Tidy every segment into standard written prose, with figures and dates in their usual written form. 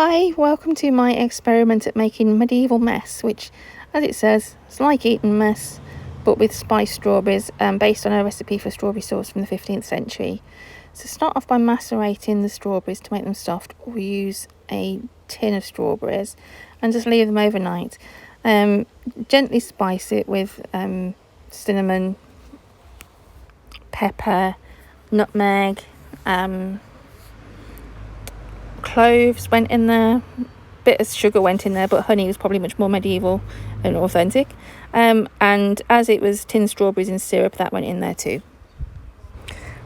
Hi, welcome to my experiment at making medieval mess, which, as it says, it's like Eton Mess, but with spiced strawberries, based on a recipe for strawberry sauce from the 15th century. So start off by macerating the strawberries to make them soft, or use a tin of strawberries and just leave them overnight. Gently spice it with cinnamon, pepper, nutmeg, cloves went in there, bit of sugar went in there, but honey was probably much more medieval and authentic, and as it was tinned strawberries in syrup, that went in there too.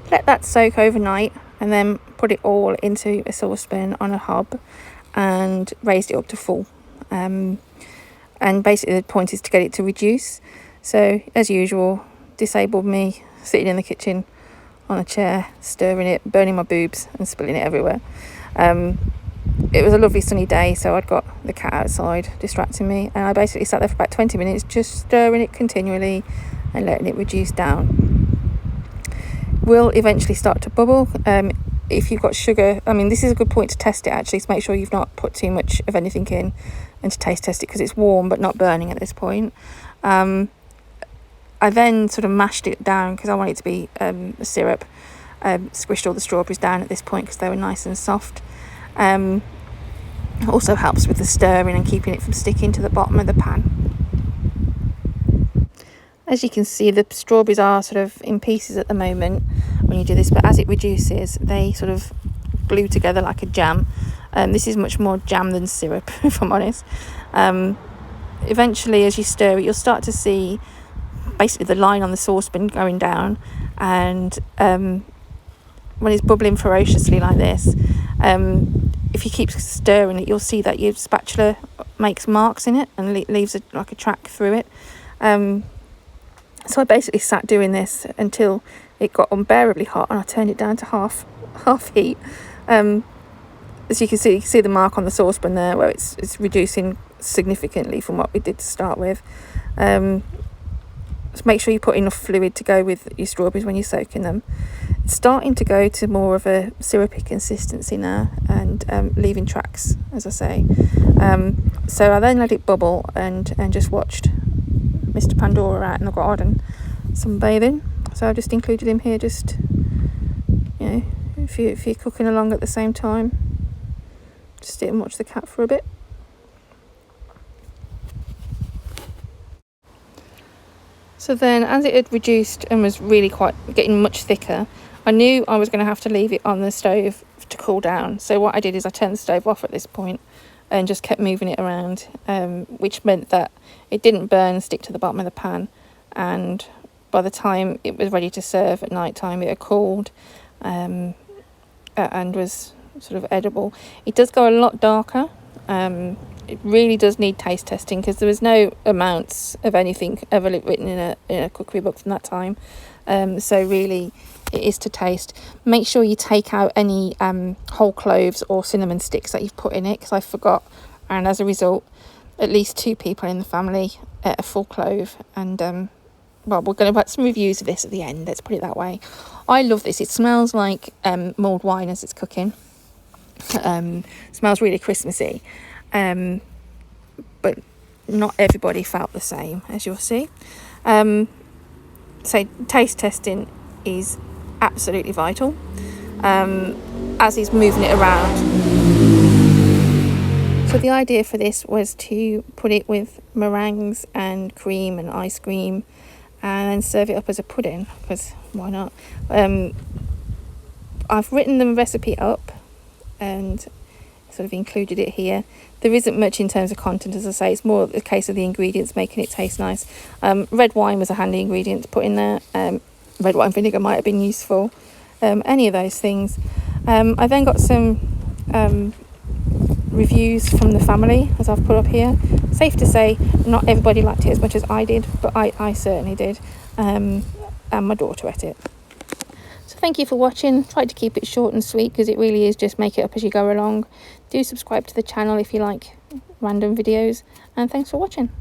Let that soak overnight and then put it all into a saucepan on a hob and raised it up to full, and basically the point is to get it to reduce. So as usual, disabled me sitting in the kitchen on a chair, stirring it, burning my boobs and spilling it everywhere. It was a lovely sunny day, so I'd got the cat outside distracting me, and I basically sat there for about 20 minutes just stirring it continually and letting it reduce down. Will eventually start to bubble. If you've got sugar, this is a good point to test it actually, to make sure you've not put too much of anything in, and to taste test it because it's warm but not burning at this point. I then sort of mashed it down because I want it to be a syrup. Squished all the strawberries down at this point because they were nice and soft. Also helps with the stirring and keeping it from sticking to the bottom of the pan. As you can see, the strawberries are sort of in pieces at the moment when you do this, but as it reduces, they sort of glue together like a jam. This is much more jam than syrup, if I'm honest. Eventually, as you stir it, you'll start to see basically the line on the saucepan going down, and when it's bubbling ferociously like this, if you keep stirring it, you'll see that your spatula makes marks in it and leaves like a track through it. So I basically sat doing this until it got unbearably hot, and I turned it down to half heat. As you can see the mark on the saucepan there, where it's reducing significantly from what we did to start with. So make sure you put enough fluid to go with your strawberries when you're soaking them. It's starting to go to more of a syrupy consistency now, and leaving tracks, as I say. So I then let it bubble and just watched Mr. Pandora out in the garden sunbathing. So I've just included him here, just, if you're cooking along at the same time, just sit and watch the cat for a bit. So then, as it had reduced and was really getting much thicker, I knew I was going to have to leave it on the stove to cool down. So what I did is I turned the stove off at this point and just kept moving it around, which meant that it didn't burn and stick to the bottom of the pan. And by the time it was ready to serve at night time, it had cooled and was sort of edible. It does go a lot darker. It really does need taste testing because there was no amounts of anything ever written in a cookery book from that time. So really, it is to taste. Make sure you take out any whole cloves or cinnamon sticks that you've put in it, because I forgot, and as a result, at least 2 people in the family ate a full clove. And we're going to put some reviews of this at the end, let's put it that way. I love this. It smells like mulled wine as it's cooking. Smells really Christmassy. But not everybody felt the same, as you'll see. So taste testing is absolutely vital, as he's moving it around. So the idea for this was to put it with meringues and cream and ice cream, and then serve it up as a pudding, because why not? I've written the recipe up and sort of included it here. There isn't much in terms of content, as I say. It's more a case of the ingredients making it taste nice. Red wine was a handy ingredient to put in there. Red wine vinegar might have been useful. Any of those things. I then got some reviews from the family, as I've put up here. Safe to say, not everybody liked it as much as I did, but I certainly did. And my daughter ate it. So thank you for watching. Tried to keep it short and sweet because it really is just make it up as you go along. Do subscribe to the channel if you like random videos, and thanks for watching.